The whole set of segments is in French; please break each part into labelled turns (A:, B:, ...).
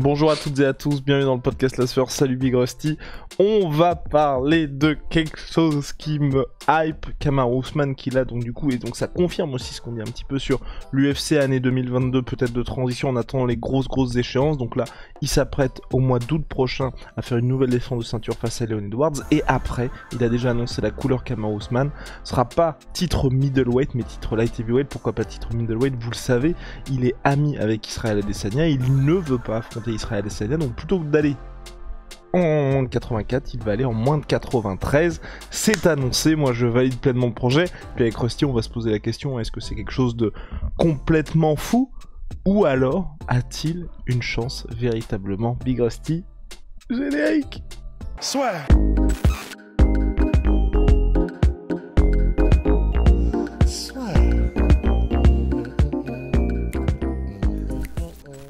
A: Bonjour à toutes et à tous, bienvenue dans le podcast La Sphère, salut Big Rusty. On va parler de quelque chose qui me hype, Kamaru Usman qui l'a donc du coup, et donc ça confirme aussi ce qu'on dit un petit peu sur l'UFC année 2022, peut-être de transition en attendant les grosses échéances. Donc là, il s'apprête au mois d'août prochain à faire une nouvelle défense de ceinture face à Leon Edwards, et après, il a déjà annoncé la couleur Kamaru Usman. Ce sera pas titre middleweight, mais titre light heavyweight. Pourquoi pas titre middleweight? Vous le savez, il est ami avec Israel Adesanya, il ne veut pas affronter Israel Adesanya, donc plutôt que d'aller en moins de 84, il va aller en moins de 93. C'est annoncé, moi je valide pleinement le projet. Puis avec Rusty, on va se poser la question, est-ce que c'est quelque chose de complètement fou? Ou alors, a-t-il une chance véritablement? Big Rusty, générique.
B: Soit.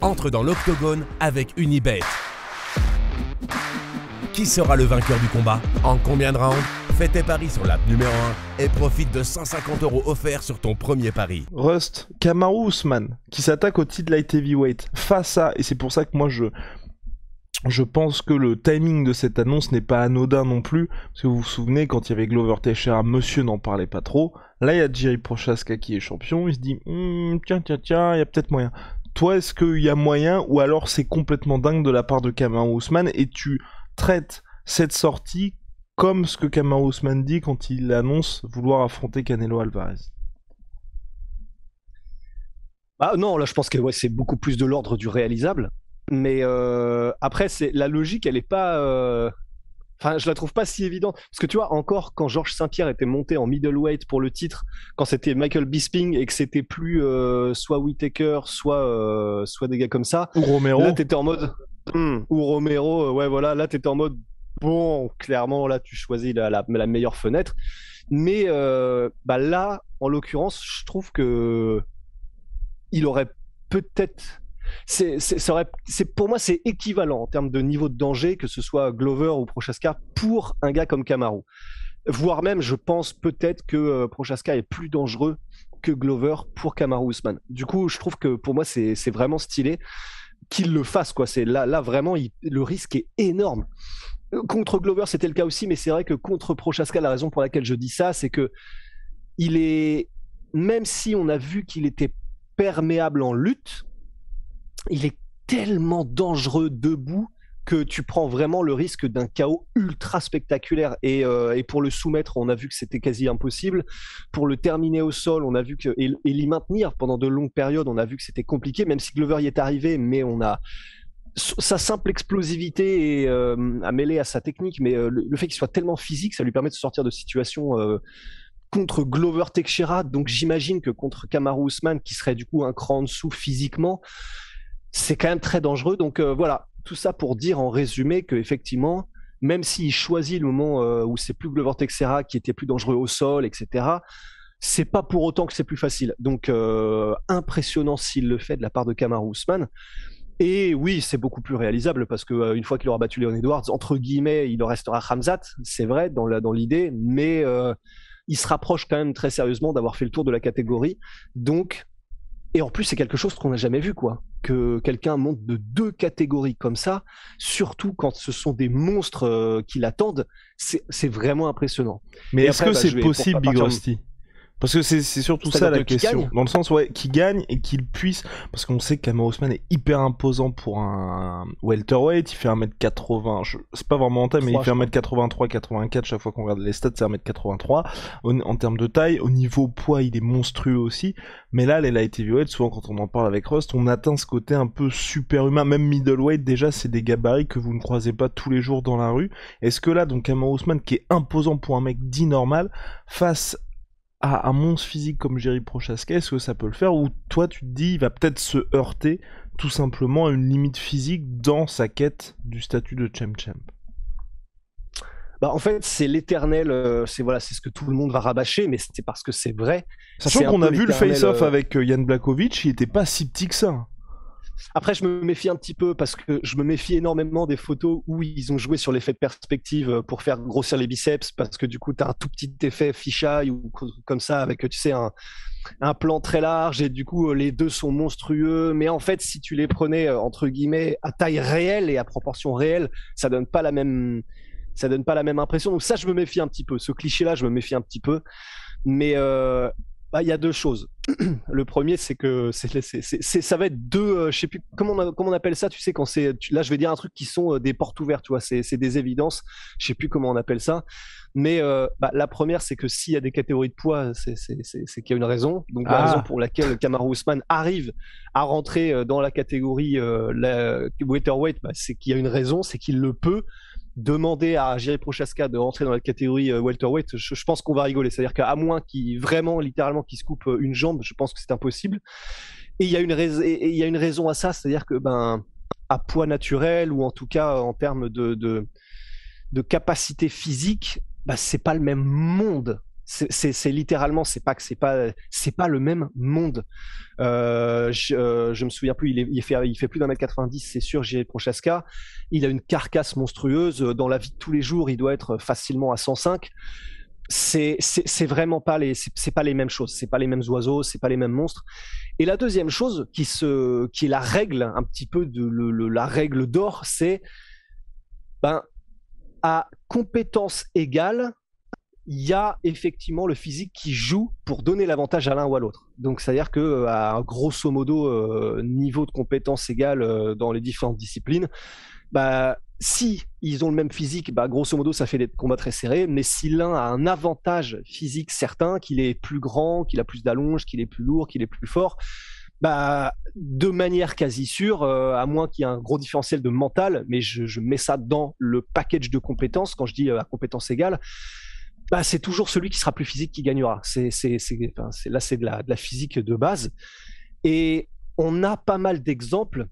C: Entre dans l'octogone avec Unibet. Qui sera le vainqueur du combat? En combien de rounds? Fais tes paris sur l'app numéro 1 et profite de 150 € offerts sur ton premier pari.
A: Rust, Kamaru Usman, qui s'attaque au titre light heavyweight, face à, et c'est pour ça que moi je pense que le timing de cette annonce n'est pas anodin non plus, parce que vous vous souvenez, quand il y avait Glover Teixeira, monsieur n'en parlait pas trop. Là, il y a Jiri Prochazka qui est champion, il se dit tiens, il y a peut-être moyen. Toi, est-ce qu'il y a moyen, ou alors c'est complètement dingue de la part de Kamaru Usman, et tu traites cette sortie comme ce que Kamaru Usman dit quand il annonce vouloir affronter Canelo Alvarez?
D: Ah non, là je pense que ouais, c'est beaucoup plus de l'ordre du réalisable. Mais après, la logique, elle est pas. Enfin, je la trouve pas si évidente. Parce que tu vois, encore quand Georges Saint-Pierre était monté en middleweight pour le titre, quand c'était Michael Bisping et que c'était plus soit Whittaker, soit des gars comme ça.
A: Ou Romero.
D: Là, t'étais en mode. Ou Romero, ouais, voilà. Là, t'étais en mode. Bon, clairement, là, tu choisis la meilleure fenêtre. Mais là, en l'occurrence, je trouve que. Il aurait peut-être. Pour moi, c'est équivalent en termes de niveau de danger, que ce soit Glover ou Prochazka, pour un gars comme Kamaru. Voire même, je pense peut-être que Prochazka est plus dangereux que Glover pour Kamaru Usman. Du coup, je trouve que pour moi, c'est vraiment stylé qu'il le fasse, quoi. Là vraiment, le risque est énorme. Contre Glover, c'était le cas aussi, mais c'est vrai que contre Prochazka, la raison pour laquelle je dis ça, c'est que même si on a vu qu'il était perméable en lutte, il est tellement dangereux debout que tu prends vraiment le risque d'un KO ultra spectaculaire. Et pour le soumettre, on a vu que c'était quasi impossible. Pour le terminer au sol, on a vu que et l'y maintenir pendant de longues périodes, on a vu que c'était compliqué, même si Glover y est arrivé, mais on a sa simple explosivité à mêler à sa technique, mais le fait qu'il soit tellement physique, ça lui permet de sortir de situations contre Glover Teixeira. Donc j'imagine que contre Kamaru Usman, qui serait du coup un cran en dessous physiquement, c'est quand même très dangereux. Donc voilà, tout ça pour dire en résumé qu'effectivement, même s'il choisit le moment où c'est plus Glover Teixeira qui était plus dangereux au sol, etc., c'est pas pour autant que c'est plus facile. Donc impressionnant s'il le fait de la part de Kamaru Usman. Et oui, c'est beaucoup plus réalisable parce que une fois qu'il aura battu Leon Edwards, entre guillemets, il en restera Khamzat, c'est vrai, dans l'idée, mais il se rapproche quand même très sérieusement d'avoir fait le tour de la catégorie. Donc, et en plus, c'est quelque chose qu'on n'a jamais vu, quoi. Que quelqu'un monte de 2 catégories comme ça, surtout quand ce sont des monstres qui l'attendent, c'est vraiment impressionnant.
A: Mais est-ce que
D: après,
A: c'est possible, Big Rusty? Parce que c'est surtout ça la question. Dans le sens, ouais, qui gagne et qu'il puisse. Parce qu'on sait que Kamaru Usman est hyper imposant pour un welterweight. Il fait 1m80. C'est pas vraiment en taille, mais il fait 1m83, 84. Chaque fois qu'on regarde les stats, c'est 1m83. En termes de taille, au niveau poids, il est monstrueux aussi. Mais là, les light heavyweight, souvent quand on en parle avec Rust, on atteint ce côté un peu super humain. Même middleweight, déjà, c'est des gabarits que vous ne croisez pas tous les jours dans la rue. Est-ce que là, donc, Kamaru Usman, qui est imposant pour un mec dit normal, face à un monstre physique comme Jiri Prochazka, est-ce que ça peut le faire? Ou toi tu te dis il va peut-être se heurter tout simplement à une limite physique dans sa quête du statut de champ?
D: En fait, c'est l'éternel, c'est ce que tout le monde va rabâcher, mais c'est parce que c'est vrai.
A: Sachant qu'on a vu le face-off avec Jan Blachowicz, il était pas si petit que ça.
D: Après, je me méfie un petit peu parce que je me méfie énormément des photos où ils ont joué sur l'effet de perspective pour faire grossir les biceps parce que du coup, tu as un tout petit effet fisheye ou comme ça avec, tu sais, un plan très large et du coup, les deux sont monstrueux. Mais en fait, si tu les prenais, entre guillemets, à taille réelle et à proportion réelle, ça donne pas la même impression. Donc ça, je me méfie un petit peu. Ce cliché-là, je me méfie un petit peu. Mais il y a deux choses. Le premier, c'est que ça va être deux, je sais plus comment on appelle ça. Tu sais, quand là, je vais dire un truc qui sont des portes ouvertes. Tu vois, c'est des évidences. Je sais plus comment on appelle ça. Mais la première, c'est que s'il y a des catégories de poids, c'est qu'il y a une raison. Donc la raison pour laquelle Kamaru Usman arrive à rentrer dans la catégorie la welterweight, c'est qu'il y a une raison, c'est qu'il le peut. Demander à Jiri Prochazka de rentrer dans la catégorie welterweight, je pense qu'on va rigoler. C'est-à-dire qu'à moins qu'il vraiment littéralement qu'il se coupe une jambe, je pense que c'est impossible. Et il y a une raison à ça, c'est-à-dire que à poids naturel ou en tout cas en termes de capacité physique, c'est pas le même monde. C'est littéralement, c'est pas le même monde. Je me souviens plus, il fait plus d'1m90, c'est sûr, Jiri Prochazka. Il a une carcasse monstrueuse. Dans la vie de tous les jours, il doit être facilement à 105. C'est vraiment pas c'est pas les mêmes choses, c'est pas les mêmes oiseaux, c'est pas les mêmes monstres. Et la deuxième chose qui est la règle, un petit peu la règle d'or, c'est à compétence égale, il y a effectivement le physique qui joue pour donner l'avantage à l'un ou à l'autre. Donc, c'est-à-dire que à un grosso modo niveau de compétence égale dans les différentes disciplines, si ils ont le même physique, grosso modo, ça fait des combats très serrés. Mais si l'un a un avantage physique certain, qu'il est plus grand, qu'il a plus d'allonge, qu'il est plus lourd, qu'il est plus fort, de manière quasi sûre, à moins qu'il y ait un gros différentiel de mental, mais je mets ça dans le package de compétences, quand je dis à compétence égale, c'est toujours celui qui sera plus physique qui gagnera. C'est de la physique de base. Et on a pas mal d'exemples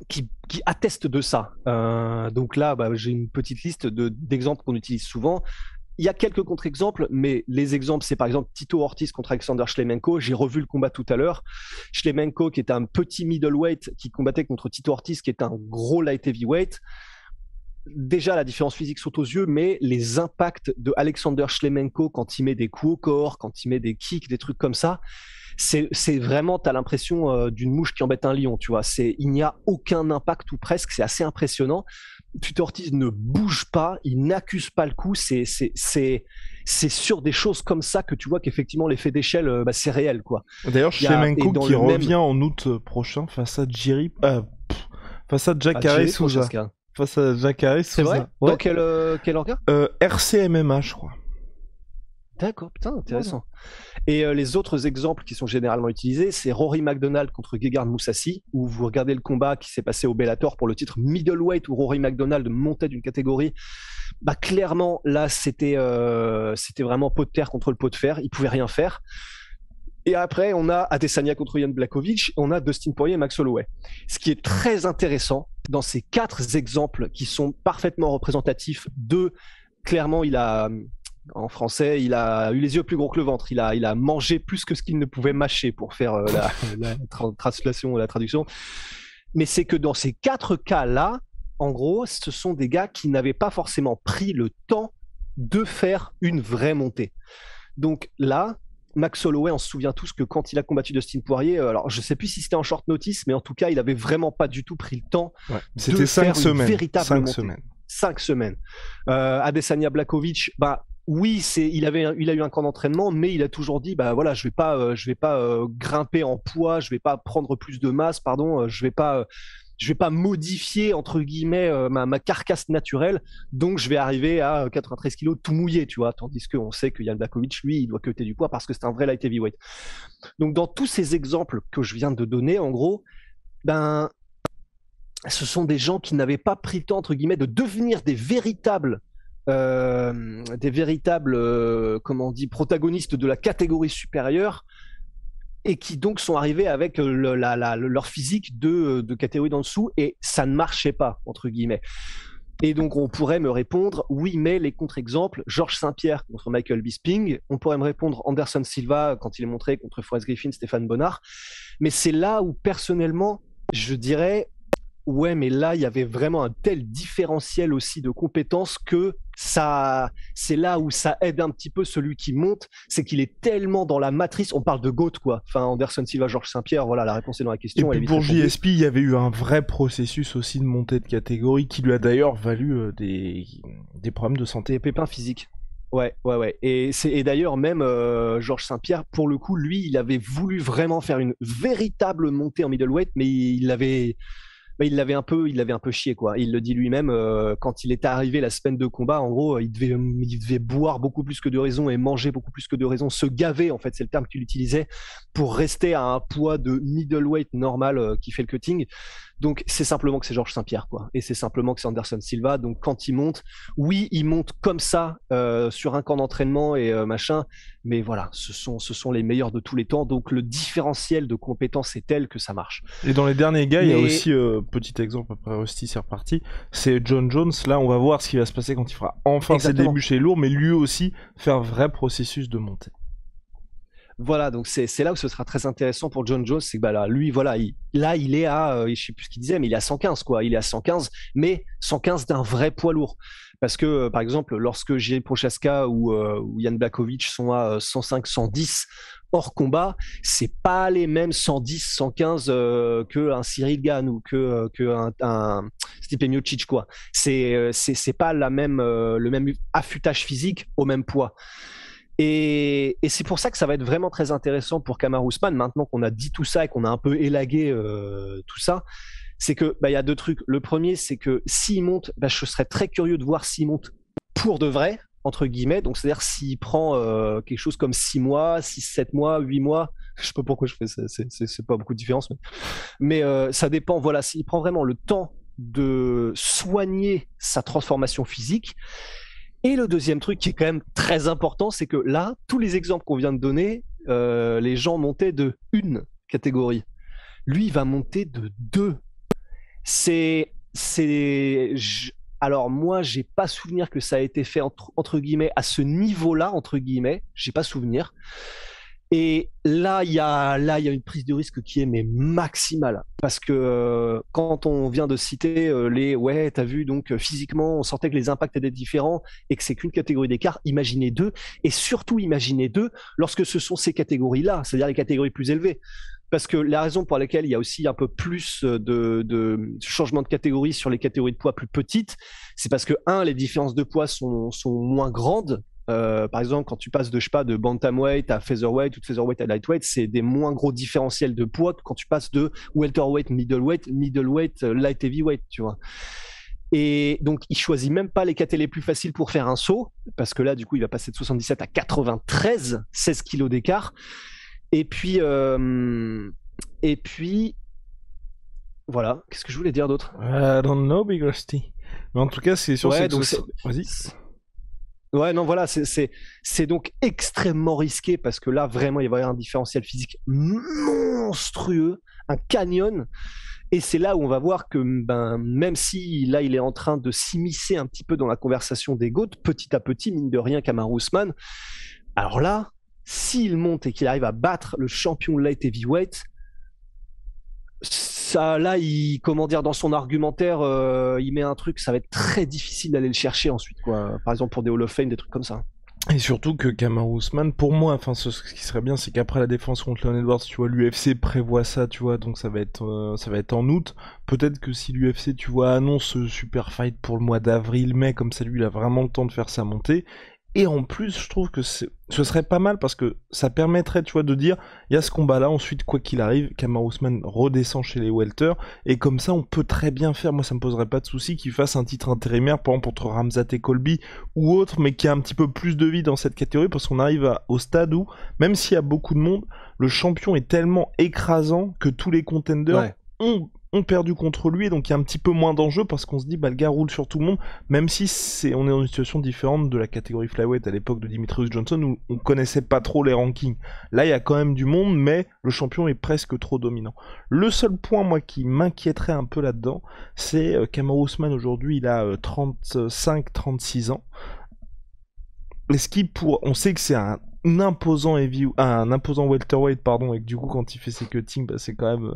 D: qui attestent de ça. Donc là, j'ai une petite liste d'exemples qu'on utilise souvent. Il y a quelques contre-exemples, mais les exemples, c'est par exemple Tito Ortiz contre Alexander Shlemenko. J'ai revu le combat tout à l'heure. Shlemenko, qui est un petit middleweight, qui combattait contre Tito Ortiz, qui est un gros light heavyweight. Déjà, la différence physique saute aux yeux, mais les impacts de Alexander Shlemenko quand il met des coups au corps, quand il met des kicks, des trucs comme ça, c'est vraiment, t'as l'impression d'une mouche qui embête un lion, tu vois. Il n'y a aucun impact ou presque, c'est assez impressionnant. Tito Ortiz ne bouge pas, il n'accuse pas le coup, c'est sur des choses comme ça que tu vois qu'effectivement l'effet d'échelle, c'est réel, quoi.
A: D'ailleurs, Shlemenko qui revient en août prochain face à Jacare Souza. Face à Jacare Souza.
D: C'est vrai. Ouais. Dans quel organe
A: RCMMA, je crois.
D: D'accord, putain, intéressant. Et les autres exemples qui sont généralement utilisés, c'est Rory McDonald contre Gegard Mousasi, où vous regardez le combat qui s'est passé au Bellator pour le titre middleweight, où Rory McDonald montait d'une catégorie. Clairement, là, c'était vraiment pot de terre contre le pot de fer. Il pouvait rien faire. Et après, on a Adesanya contre Jan Blachowicz, on a Dustin Poirier et Max Holloway. Ce qui est très intéressant dans ces 4 exemples qui sont parfaitement représentatifs clairement, en français, il a eu les yeux plus gros que le ventre. Il a mangé plus que ce qu'il ne pouvait mâcher pour faire la translation, la traduction. Mais c'est que dans ces 4 cas-là, en gros, ce sont des gars qui n'avaient pas forcément pris le temps de faire une vraie montée. Donc là, Max Holloway, on se souvient tous que quand il a combattu Dustin Poirier, alors je sais plus si c'était en short notice, mais en tout cas, il avait vraiment pas du tout pris le temps
A: de faire une véritable montée.
D: 5 semaines. Adesanya Blachowicz, oui, il a eu un camp d'entraînement, mais il a toujours dit, je vais pas grimper en poids, je vais pas prendre plus de masse, je vais pas modifier entre guillemets ma carcasse naturelle, donc je vais arriver à 93 kilos tout mouillé, tu vois, tandis qu'on sait que Jan Blachowicz, lui, il doit cutter du poids parce que c'est un vrai light heavyweight. Donc dans tous ces exemples que je viens de donner, en gros, ce sont des gens qui n'avaient pas pris le temps, entre guillemets, de devenir des véritables protagonistes de la catégorie supérieure, et qui donc sont arrivés avec leur physique de catégorie d'en dessous, et ça ne marchait pas, entre guillemets. Et donc on pourrait me répondre, oui, mais les contre-exemples, Georges Saint-Pierre contre Michael Bisping, on pourrait me répondre Anderson Silva quand il est montré contre Forrest Griffin, Stéphane Bonnard, mais c'est là où personnellement je dirais, ouais, mais là, il y avait vraiment un tel différentiel aussi de compétences que ça, c'est là où ça aide un petit peu celui qui monte, c'est qu'il est tellement dans la matrice. On parle de GOAT, quoi. Enfin, Anderson Silva, Georges Saint-Pierre, voilà, la réponse est dans la
A: Et
D: question. Elle
A: puis
D: est vite
A: pour
D: répondue.
A: JSP, il y avait eu un vrai processus aussi de montée de catégorie qui lui a d'ailleurs valu des problèmes de santé.
D: Des pépins physiques. Ouais, ouais, ouais. Et d'ailleurs, même Georges Saint-Pierre, pour le coup, lui, il avait voulu vraiment faire une véritable montée en middleweight, mais il l'avait un peu chié, quoi. Il le dit lui-même, quand il était arrivé la semaine de combat, en gros, il devait boire beaucoup plus que de raison et manger beaucoup plus que de raison, se gaver, en fait, c'est le terme qu'il utilisait, pour rester à un poids de middleweight normal qui fait le cutting. Donc, c'est simplement que c'est Georges Saint-Pierre, quoi. Et c'est simplement que c'est Anderson Silva. Donc, quand il monte, oui, il monte comme ça sur un camp d'entraînement et machin, mais voilà, ce sont les meilleurs de tous les temps. Donc, le différentiel de compétences est tel que ça marche.
A: Et dans les derniers gars, il y a
D: Mais
A: aussi, petit exemple, après Rusty c'est reparti, c'est John Jones. Là, on va voir ce qui va se passer quand il fera enfin ses
D: exactement.
A: débuts chez lourd, mais lui aussi fait un vrai processus de montée.
D: Voilà, donc c'est là où ce sera très intéressant pour John Jones, c'est que bah là, lui, voilà, il est à, je sais plus ce qu'il disait, mais il est à 115, quoi. Il est à 115, mais 115 d'un vrai poids lourd. Parce que, par exemple, lorsque Jiri Prochaska ou Jan Blachowicz sont à 105, 110 hors combat, c'est pas les mêmes 110, 115 que un Cyril Gane ou que un Stipe Miocic, quoi. C'est pas le même affûtage physique au même poids. Et c'est pour ça que ça va être vraiment très intéressant pour Kamaru Usman, maintenant qu'on a dit tout ça et qu'on a un peu élagué tout ça, c'est que bah, y a deux trucs. Le premier, c'est que s'il monte, bah, je serais très curieux de voir s'il monte pour de vrai, entre guillemets, donc c'est-à-dire s'il prend quelque chose comme 6 mois, 6, 7 mois, 8 mois, je sais pas pourquoi je fais ça, c'est pas beaucoup de différence, mais ça dépend, voilà, s'il prend vraiment le temps de soigner sa transformation physique. Et le deuxième truc qui est quand même très important, c'est que là, tous les exemples qu'on vient de donner, les gens montaient de une catégorie. Lui, il va monter de deux. Alors moi, j'ai pas souvenir que ça a été fait entre guillemets à ce niveau-là, entre guillemets. J'ai pas souvenir. Et là, il y a une prise de risque qui est mais maximale parce que quand on vient de citer ouais, t'as vu donc physiquement, on sentait que les impacts étaient différents et que c'est qu'une catégorie d'écart. Imaginez deux et surtout imaginez deux lorsque ce sont ces catégories-là, c'est-à-dire les catégories plus élevées. Parce que la raison pour laquelle il y a aussi un peu plus de changement de catégorie sur les catégories de poids plus petites, c'est parce que, les différences de poids sont moins grandes. Par exemple, quand tu passes de, je sais pas, de bantamweight à featherweight ou de featherweight à lightweight, c'est des moins gros différentiels de poids que quand tu passes de welterweight, middleweight, light heavyweight, tu vois. Et donc, il choisit même pas les catés les plus faciles pour faire un saut, parce que là, du coup, il va passer de 77 à 93, 16 kilos d'écart. Et puis, voilà. Qu'est-ce que je voulais dire d'autre?
A: I don't know, Big Rusty. Mais en tout cas, c'est sûr,
D: Ouais,
A: c'est que
D: donc
A: Vas-y.
D: ouais, non, voilà, c'est donc extrêmement risqué parce que là, vraiment, il va y avoir un différentiel physique monstrueux, un canyon. Et c'est là où on va voir que ben, même si là, il est en train de s'immiscer un petit peu dans la conversation des GOAT, petit à petit, mine de rien, Kamaru Usman, alors là, s'il monte et qu'il arrive à battre le champion light heavyweight, ça, là, comment dire, dans son argumentaire, il met un truc, ça va être très difficile d'aller le chercher ensuite, quoi. Par exemple, pour des Hall of Fame, des trucs comme ça.
A: Et surtout que Kamaru Usman, pour moi, enfin, ce qui serait bien, c'est qu'après la défense contre Leon Edwards, tu vois, l'UFC prévoit ça, tu vois, donc ça va être en août. Peut-être que si l'UFC, tu vois, annonce ce super fight pour le mois d'avril, mai, comme ça, lui, il a vraiment le temps de faire sa montée. Et en plus, je trouve que ce serait pas mal parce que ça permettrait, tu vois, de dire, il y a ce combat-là, ensuite, quoi qu'il arrive, Kamaru Usman redescend chez les welters, et comme ça, on peut très bien faire, moi ça me poserait pas de souci, qu'il fasse un titre intérimaire, par exemple, entre Ramzat et Colby, ou autre, mais qui a un petit peu plus de vie dans cette catégorie, parce qu'on arrive au stade où, même s'il y a beaucoup de monde, le champion est tellement écrasant que tous les contenders ont perdu contre lui, et donc il y a un petit peu moins d'enjeu parce qu'on se dit bah le gars roule sur tout le monde, même si on est dans une situation différente de la catégorie flyweight à l'époque de Demetrius Johnson où on connaissait pas trop les rankings. Là il y a quand même du monde, mais le champion est presque trop dominant. Le seul point moi qui m'inquiéterait un peu là-dedans, c'est Kamaru Usman aujourd'hui il a 35-36 ans. Est-ce qu'il on sait que c'est un un imposant welterweight, pardon, et que du coup quand il fait ses cuttings, bah, c'est quand même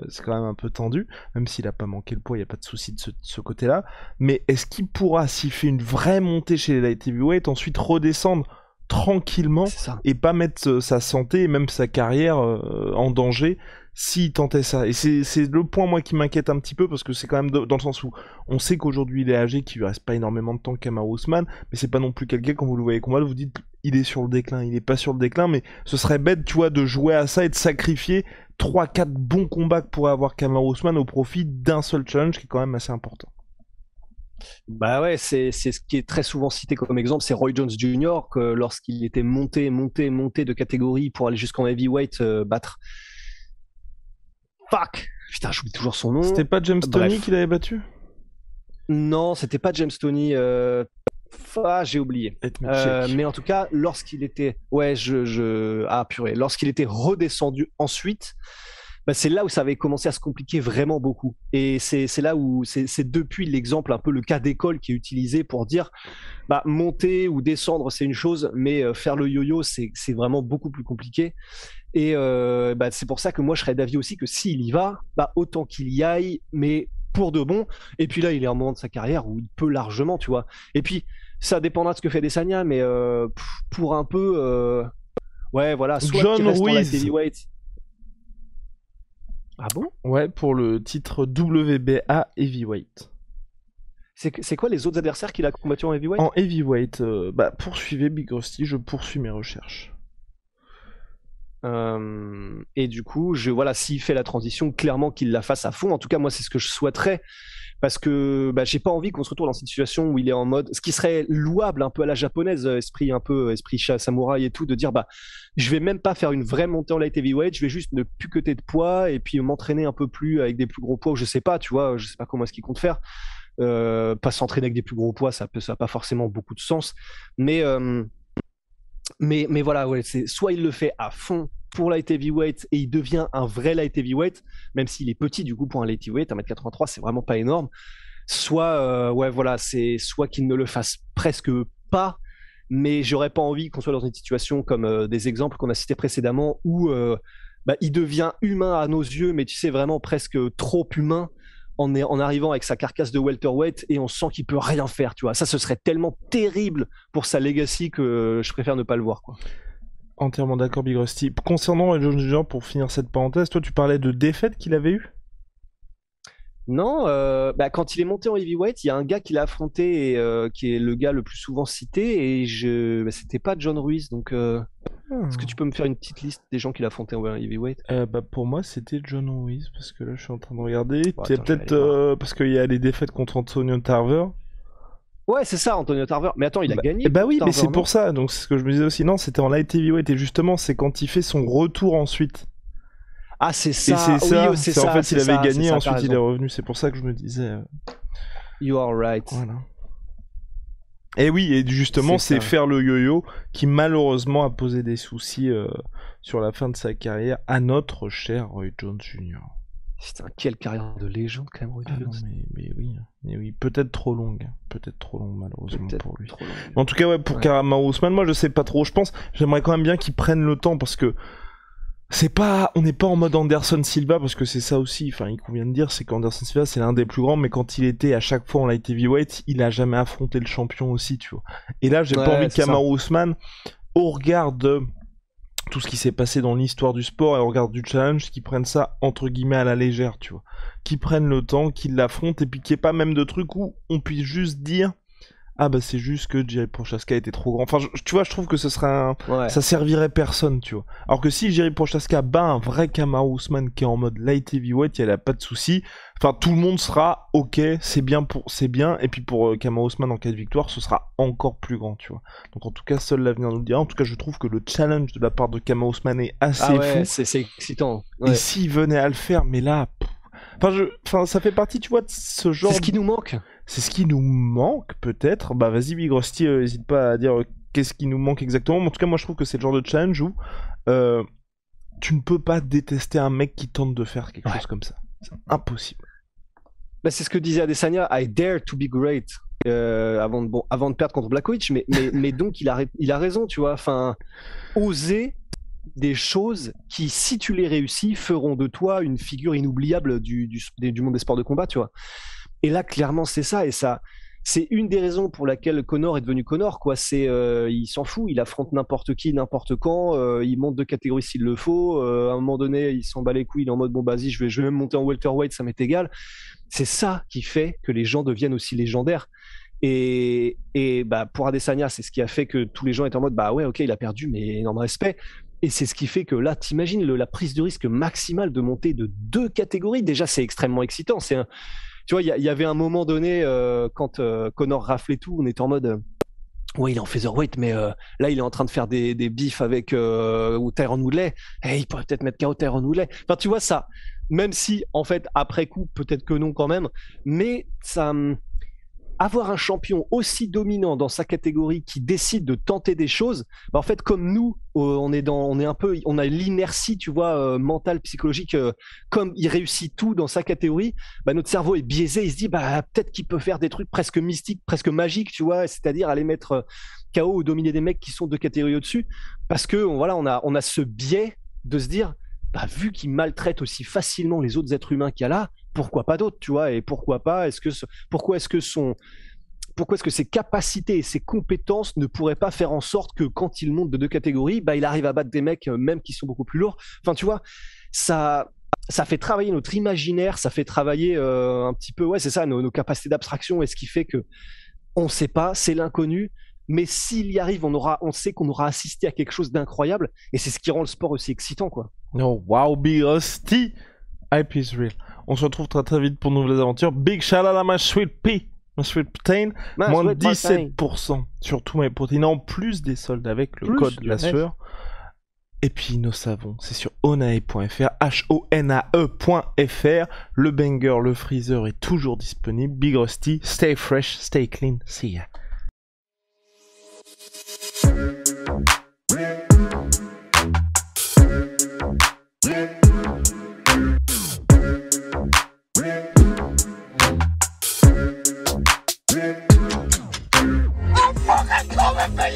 A: un peu tendu, même s'il a pas manqué le poids, il y a pas de souci de ce côté-là. Mais est-ce qu'il pourra, s'il fait une vraie montée chez les light heavyweight, ensuite redescendre tranquillement et pas mettre sa santé et même sa carrière en danger s'il tentait ça? Et c'est le point moi qui m'inquiète un petit peu, parce que c'est quand même dans le sens où on sait qu'aujourd'hui il est âgé, qu'il lui reste pas énormément de temps Kamaru Usman, mais c'est pas non plus quelqu'un, quand vous le voyez combattre, vous dites il est sur le déclin, il est pas sur le déclin, mais ce serait bête, tu vois, de jouer à ça et de sacrifier 3-4 bons combats que pourrait avoir Kamaru Usman au profit d'un seul challenge qui est quand même assez important.
D: Bah ouais, c'est ce qui est très souvent cité comme exemple, c'est Roy Jones Jr. que lorsqu'il était monté de catégorie pour aller jusqu'en heavyweight battre. Fuck, putain, j'oublie toujours son nom.
A: C'était pas James Toney qui l'avait battu?
D: Non, c'était pas James Toney. J'ai oublié. Mais en tout cas, lorsqu'il était, purée, lorsqu'il était redescendu ensuite, bah, c'est là où ça avait commencé à se compliquer vraiment beaucoup. Et c'est là où c'est depuis l'exemple, un peu le cas d'école qui est utilisé pour dire, bah, monter ou descendre c'est une chose, mais faire le yo-yo c'est vraiment beaucoup plus compliqué. Et bah, c'est pour ça que moi je serais d'avis aussi que s'il y va, bah, autant qu'il y aille, mais pour de bon. Et puis là, il est à un moment de sa carrière où il peut largement, tu vois. Et puis ça dépendra de ce que fait Adesanya, mais pour un peu, ouais, voilà, soit
A: John
D: qu'il reste en light
A: Ruiz.
D: heavyweight. Ah bon?
A: Ouais, pour le titre WBA heavyweight.
D: C'est quoi les autres adversaires qu'il a combattu en heavyweight?
A: En heavyweight, bah poursuivez Big Rusty, je poursuis mes recherches.
D: Et du coup, voilà, s'il fait la transition, clairement qu'il la fasse à fond. En tout cas, moi, c'est ce que je souhaiterais, parce que bah, j'ai pas envie qu'on se retrouve dans cette situation où il est en mode, ce qui serait louable un peu à la japonaise, esprit samouraï et tout, de dire bah je vais même pas faire une vraie montée en light heavyweight, je vais juste ne plus cutter de poids et puis m'entraîner un peu plus avec des plus gros poids, ou je sais pas, tu vois, je sais pas comment est-ce qu'il compte faire. Pas s'entraîner avec des plus gros poids, ça a pas forcément beaucoup de sens, mais voilà, ouais, c'est soit il le fait à fond pour light heavyweight et il devient un vrai light heavyweight, même s'il est petit du coup pour un light heavyweight, 1m83 c'est vraiment pas énorme. Soit ouais voilà, c'est soit qu'il ne le fasse presque pas, mais j'aurais pas envie qu'on soit dans une situation comme des exemples qu'on a cités précédemment où bah, il devient humain à nos yeux, mais tu sais vraiment presque trop humain en arrivant avec sa carcasse de welterweight et on sent qu'il peut rien faire, tu vois. Ça, ce serait tellement terrible pour sa legacy que je préfère ne pas le voir, quoi.
A: Entièrement d'accord, Big Rusty. Concernant Roy Jones Jr., pour finir cette parenthèse, toi tu parlais de défaites qu'il avait eu?
D: Non, bah, quand il est monté en heavyweight, il y a un gars qui l'a affronté et qui est le gars le plus souvent cité et bah, c'était pas John Ruiz, donc est-ce que tu peux me faire une petite liste des gens qu'il a affronté en heavyweight?
A: Bah pour moi c'était John Ruiz, parce que là je suis en train de regarder.
D: Bon,
A: c'est peut-être parce qu'il y a les défaites contre Antonio Tarver.
D: Ouais, c'est ça, Antonio Tarver. Mais attends, il a gagné.
A: Bah oui,
D: Tarver,
A: mais c'est
D: non
A: pour ça. Donc c'est ce que je me disais aussi. Non, c'était en light heavyweight et justement c'est quand il fait son retour ensuite.
D: Ah, c'est ça.
A: Et c'est ça.
D: Oui,
A: c'est
D: ça.
A: En fait, il avait gagné,
D: ça,
A: ensuite il est revenu. C'est pour ça que je me disais.
D: You are right.
A: Voilà. Et oui, et justement, c'est faire le yo-yo qui malheureusement a posé des soucis sur la fin de sa carrière à notre cher Roy Jones Jr.
D: Putain, quelle carrière de légende quand même, Roy Jones.
A: Mais oui, peut-être trop longue malheureusement pour lui. En tout cas, ouais, pour Kamaru Usman, moi je sais pas trop. J'aimerais quand même bien qu'il prenne le temps, parce que on n'est pas en mode Anderson Silva, parce que c'est ça aussi, enfin, il convient de dire, c'est qu'Anderson Silva, c'est l'un des plus grands, mais quand il était à chaque fois en light heavyweight, il a jamais affronté le champion aussi, tu vois. Et là, j'ai pas envie de Kamaru Usman, au regard de tout ce qui s'est passé dans l'histoire du sport et au regard du challenge, qui prennent ça entre guillemets à la légère, tu vois. Qui prennent le temps, qui l'affrontent, et puis qu'il n'y ait pas même de trucs où on puisse juste dire ah bah c'est juste que Jiri Prochazka était trop grand. Enfin, tu vois, je trouve que ce serait ça servirait personne, tu vois. Alors que si Jiri Prochazka bat un vrai Kamaru Usman qui est en mode light heavyweight, il n'y a pas de souci. Enfin, tout le monde sera ok, c'est bien. Et puis pour Kamaru Usman en cas de victoire, ce sera encore plus grand, tu vois. Donc en tout cas, seul l'avenir nous le dira. En tout cas, je trouve que le challenge de la part de Kamaru Usman est assez fou.
D: C'est excitant. Ouais.
A: Et s'il venait à le faire, mais là... Enfin, ça fait partie, tu vois, de ce genre...
D: C'est ce qui nous manque.
A: C'est ce qui nous manque, peut-être. Bah vas-y, Big Rusty, n'hésite pas à dire qu'est-ce qui nous manque exactement. Mais en tout cas, moi, je trouve que c'est le genre de challenge où tu ne peux pas détester un mec qui tente de faire quelque chose comme ça. C'est impossible.
D: Bah, c'est ce que disait Adesanya, I dare to be great. avant de perdre contre Blachowicz, mais donc il a raison, tu vois. Enfin, oser des choses qui, si tu les réussis, feront de toi une figure inoubliable du monde des sports de combat, tu vois. Et là, clairement, c'est ça, et ça. C'est une des raisons pour laquelle Conor est devenu Conor, quoi. C'est, il s'en fout, il affronte n'importe qui, n'importe quand, il monte de catégorie s'il le faut. À un moment donné, il s'en bat les couilles, il est en mode bon, vas-y, je vais même monter en welterweight, ça m'est égal. C'est ça qui fait que les gens deviennent aussi légendaires. Et bah, pour Adesanya, c'est ce qui a fait que tous les gens étaient en mode bah ouais, ok, il a perdu, mais énorme respect. Et c'est ce qui fait que là, t'imagines la prise de risque maximale de monter de 2 catégories. Déjà, c'est extrêmement excitant. Tu vois, il y avait un moment donné, quand Conor raflait tout, on était en mode ouais, il est en featherweight, mais là, il est en train de faire des bifs avec Tyron Woodley. Il pourrait peut-être mettre KO Tyron Woodley. Enfin, tu vois ça, même si, en fait, après coup, peut-être que non quand même, mais ça, avoir un champion aussi dominant dans sa catégorie qui décide de tenter des choses, bah en fait, comme nous, on a l'inertie, tu vois, mentale, psychologique, comme il réussit tout dans sa catégorie, bah notre cerveau est biaisé, il se dit, bah peut-être qu'il peut faire des trucs presque mystiques, presque magiques, tu vois, c'est-à-dire aller mettre KO ou dominer des mecs qui sont 2 catégories au-dessus, parce que voilà, on a ce biais de se dire, bah vu qu'il maltraite aussi facilement les autres êtres humains qu'il y a là, pourquoi pas d'autres, tu vois, et pourquoi est-ce que ses capacités et ses compétences ne pourraient pas faire en sorte que quand il monte de 2 catégories, bah il arrive à battre des mecs même qui sont beaucoup plus lourds. Enfin, tu vois, ça fait travailler notre imaginaire, ça fait travailler un petit peu, ouais, c'est ça, nos capacités d'abstraction, et ce qui fait que on ne sait pas, c'est l'inconnu. Mais s'il y arrive, on sait qu'on aura assisté à quelque chose d'incroyable, et c'est ce qui rend le sport aussi excitant, quoi.
A: Oh, wow, Big Rusty, hype is real. On se retrouve très très vite pour de nouvelles aventures. Big shout out à ma sweet pea, ma sweet protein, moins de 17% sur tous mes protéines, en plus des soldes avec le code la sueur. Et puis nos savons, c'est sur onae.fr, HONAE.fr. Le banger, le freezer est toujours disponible. Big Rusty, stay fresh, stay clean, see ya.
B: Come and pay